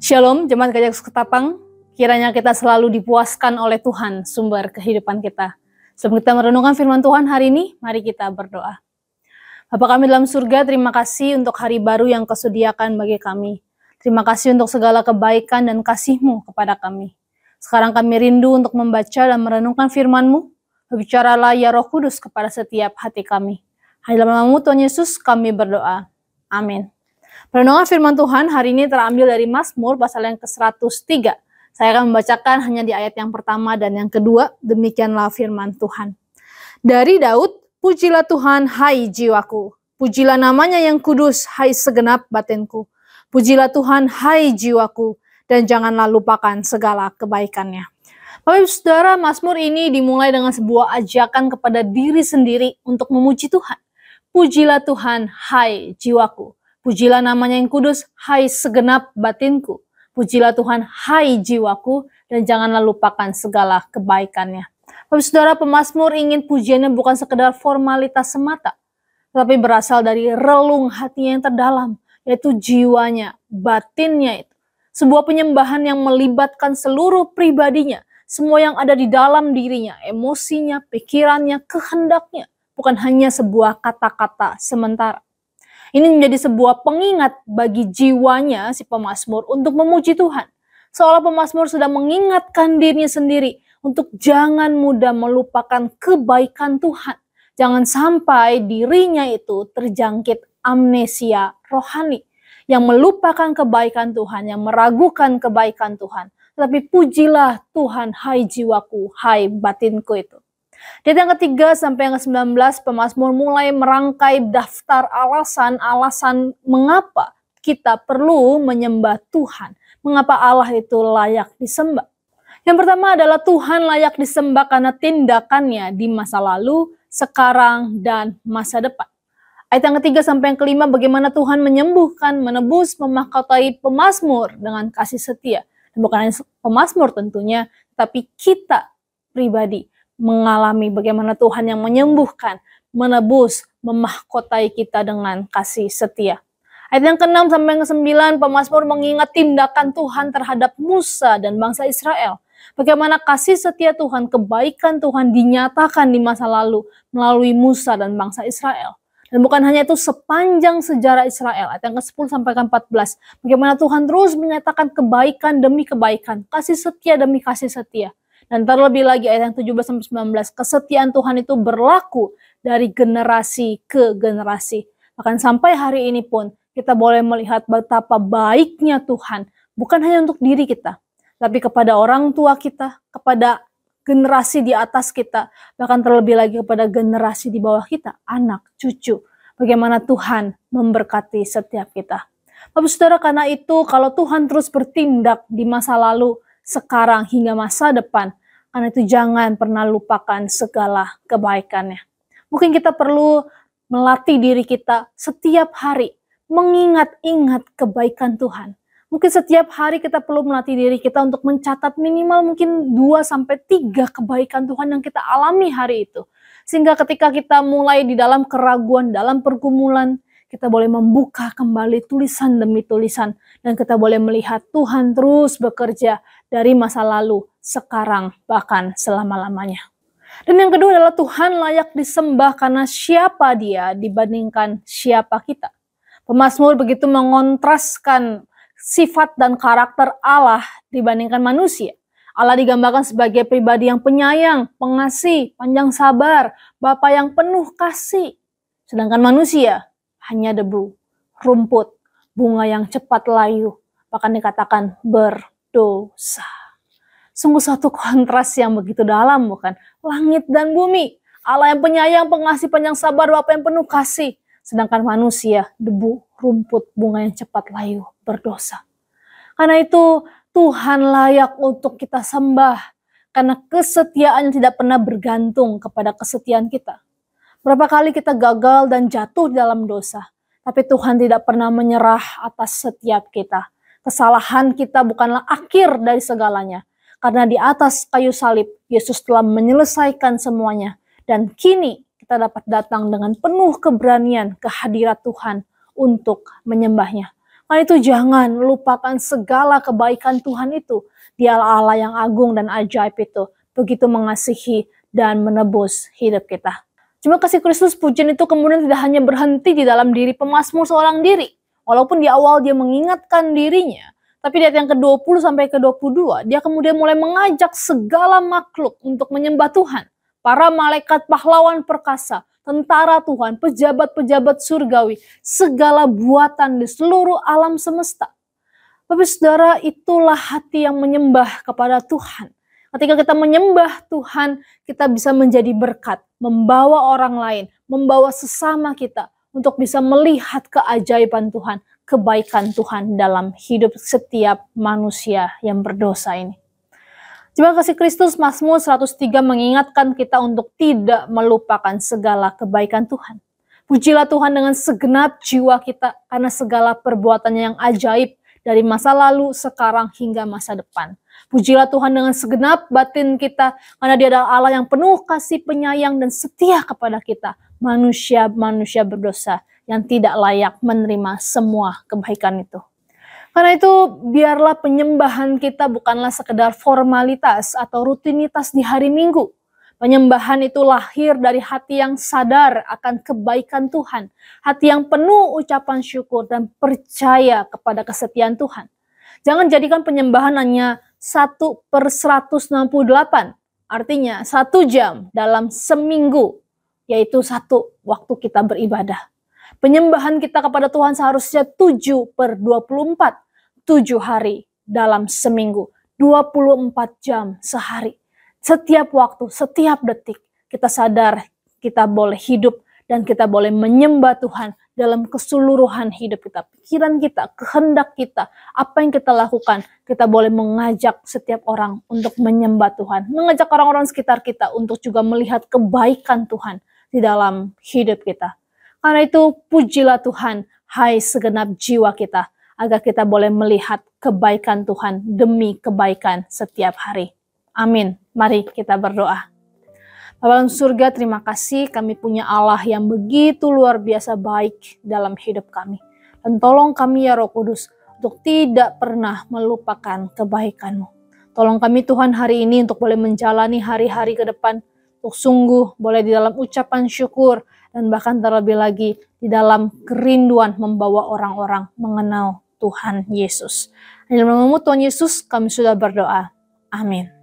Shalom, Jemaat Gereja Yesus Ketapang. Kiranya kita selalu dipuaskan oleh Tuhan, sumber kehidupan kita. Sebelum kita merenungkan firman Tuhan hari ini, mari kita berdoa. Bapa kami dalam surga, terima kasih untuk hari baru yang Kau sediakan bagi kami. Terima kasih untuk segala kebaikan dan kasih-Mu kepada kami. Sekarang kami rindu untuk membaca dan merenungkan firman-Mu. Berbicaralah ya Roh Kudus kepada setiap hati kami. Hanya dalam nama Tuhan Yesus kami berdoa. Amin. Renungan firman Tuhan hari ini terambil dari Mazmur pasal yang ke-103. Saya akan membacakan hanya di ayat yang pertama dan yang kedua. Demikianlah firman Tuhan. Dari Daud, pujilah Tuhan, hai jiwaku. Pujilah namanya yang kudus, hai segenap batinku. Pujilah Tuhan, hai jiwaku. Dan janganlah lupakan segala kebaikannya. Bapak Ibu Saudara, Mazmur ini dimulai dengan sebuah ajakan kepada diri sendiri untuk memuji Tuhan. Pujilah Tuhan, hai jiwaku. Pujilah namanya yang kudus, hai segenap batinku. Pujilah Tuhan, hai jiwaku, dan janganlah lupakan segala kebaikannya. Bapak Saudara, pemazmur ingin pujiannya bukan sekedar formalitas semata, tetapi berasal dari relung hatinya yang terdalam, yaitu jiwanya, batinnya itu. Sebuah penyembahan yang melibatkan seluruh pribadinya, semua yang ada di dalam dirinya, emosinya, pikirannya, kehendaknya, bukan hanya sebuah kata-kata sementara. Ini menjadi sebuah pengingat bagi jiwanya si pemazmur untuk memuji Tuhan. Seolah pemazmur sudah mengingatkan dirinya sendiri untuk jangan mudah melupakan kebaikan Tuhan. Jangan sampai dirinya itu terjangkit amnesia rohani yang melupakan kebaikan Tuhan, yang meragukan kebaikan Tuhan. Tetapi pujilah Tuhan, hai jiwaku, hai batinku itu. Di ayat yang ketiga sampai yang ke-19, pemazmur mulai merangkai daftar alasan-alasan mengapa kita perlu menyembah Tuhan. Mengapa Allah itu layak disembah. Yang pertama adalah Tuhan layak disembah karena tindakannya di masa lalu, sekarang, dan masa depan. Ayat yang ketiga sampai yang kelima, bagaimana Tuhan menyembuhkan, menebus, memahkotai pemazmur dengan kasih setia. Dan bukan hanya pemazmur tentunya, tapi kita pribadi mengalami bagaimana Tuhan yang menyembuhkan, menebus, memahkotai kita dengan kasih setia. Ayat yang ke-6 sampai yang ke-9, pemazmur mengingat tindakan Tuhan terhadap Musa dan bangsa Israel. Bagaimana kasih setia Tuhan, kebaikan Tuhan dinyatakan di masa lalu melalui Musa dan bangsa Israel. Dan bukan hanya itu, sepanjang sejarah Israel, ayat yang ke-10 sampai ke-14, bagaimana Tuhan terus menyatakan kebaikan demi kebaikan, kasih setia demi kasih setia. Dan terlebih lagi ayat yang 17-19, kesetiaan Tuhan itu berlaku dari generasi ke generasi. Bahkan sampai hari ini pun kita boleh melihat betapa baiknya Tuhan, bukan hanya untuk diri kita, tapi kepada orang tua kita, kepada generasi di atas kita, bahkan terlebih lagi kepada generasi di bawah kita, anak, cucu. Bagaimana Tuhan memberkati setiap kita. Bapak Saudara, karena itu kalau Tuhan terus bertindak di masa lalu, sekarang hingga masa depan, karena itu jangan pernah lupakan segala kebaikannya. Mungkin kita perlu melatih diri kita setiap hari, mengingat-ingat kebaikan Tuhan. Mungkin setiap hari kita perlu melatih diri kita untuk mencatat minimal mungkin 2-3 kebaikan Tuhan yang kita alami hari itu. Sehingga ketika kita mulai di dalam keraguan, dalam pergumulan, kita boleh membuka kembali tulisan demi tulisan. Dan kita boleh melihat Tuhan terus bekerja dari masa lalu, sekarang, bahkan selama-lamanya. Dan yang kedua adalah Tuhan layak disembah karena siapa Dia dibandingkan siapa kita. Pemazmur begitu mengontraskan sifat dan karakter Allah dibandingkan manusia. Allah digambarkan sebagai pribadi yang penyayang, pengasih, panjang sabar, Bapa yang penuh kasih. Sedangkan manusia hanya debu, rumput, bunga yang cepat layu, bahkan dikatakan berdosa. Sungguh satu kontras yang begitu dalam, bukan? Langit dan bumi, Allah yang penyayang, pengasih, panjang sabar, Bapa yang penuh kasih. Sedangkan manusia, debu, rumput, bunga yang cepat layu, berdosa. Karena itu Tuhan layak untuk kita sembah, karena kesetiaan tidak pernah bergantung kepada kesetiaan kita. Berapa kali kita gagal dan jatuh dalam dosa, tapi Tuhan tidak pernah menyerah atas setiap kita. Kesalahan kita bukanlah akhir dari segalanya. Karena di atas kayu salib, Yesus telah menyelesaikan semuanya. Dan kini kita dapat datang dengan penuh keberanian ke hadirat Tuhan untuk menyembahnya. Karena itu jangan lupakan segala kebaikan Tuhan itu. Dia Allah yang agung dan ajaib itu. Begitu mengasihi dan menebus hidup kita. Cuma kasih Kristus pujian itu kemudian tidak hanya berhenti di dalam diri pemazmur seorang diri. Walaupun di awal dia mengingatkan dirinya, tapi di ayat yang ke-20 sampai ke-22, dia kemudian mulai mengajak segala makhluk untuk menyembah Tuhan. Para malaikat pahlawan perkasa, tentara Tuhan, pejabat-pejabat surgawi, segala buatan di seluruh alam semesta. Tapi saudara, itulah hati yang menyembah kepada Tuhan. Ketika kita menyembah Tuhan, kita bisa menjadi berkat, membawa orang lain, membawa sesama kita untuk bisa melihat keajaiban Tuhan, kebaikan Tuhan dalam hidup setiap manusia yang berdosa ini. Terima kasih Kristus, Mazmur 103 mengingatkan kita untuk tidak melupakan segala kebaikan Tuhan. Pujilah Tuhan dengan segenap jiwa kita karena segala perbuatannya yang ajaib dari masa lalu, sekarang, hingga masa depan. Pujilah Tuhan dengan segenap batin kita karena Dia adalah Allah yang penuh kasih, penyayang, dan setia kepada kita. Manusia-manusia berdosa yang tidak layak menerima semua kebaikan itu. Karena itu biarlah penyembahan kita bukanlah sekedar formalitas atau rutinitas di hari Minggu. Penyembahan itu lahir dari hati yang sadar akan kebaikan Tuhan. Hati yang penuh ucapan syukur dan percaya kepada kesetiaan Tuhan. Jangan jadikan penyembahan hanya 1/168. Artinya 1 jam dalam seminggu. Yaitu 1 waktu kita beribadah. Penyembahan kita kepada Tuhan seharusnya 7/24. 7 hari dalam seminggu. 24 jam sehari. Setiap waktu, setiap detik, kita sadar kita boleh hidup dan kita boleh menyembah Tuhan dalam keseluruhan hidup kita. Pikiran kita, kehendak kita, apa yang kita lakukan, kita boleh mengajak setiap orang untuk menyembah Tuhan. Mengajak orang-orang sekitar kita untuk juga melihat kebaikan Tuhan di dalam hidup kita. Karena itu pujilah Tuhan, hai segenap jiwa kita, agar kita boleh melihat kebaikan Tuhan demi kebaikan setiap hari. Amin. Mari kita berdoa. Bapa dalam surga, terima kasih kami punya Allah yang begitu luar biasa baik dalam hidup kami. Dan tolong kami ya Roh Kudus untuk tidak pernah melupakan kebaikan-Mu. Tolong kami Tuhan hari ini untuk boleh menjalani hari-hari ke depan, untuk sungguh boleh di dalam ucapan syukur dan bahkan terlebih lagi di dalam kerinduan membawa orang-orang mengenal Tuhan Yesus. Dalam nama Tuhan Yesus kami sudah berdoa. Amin.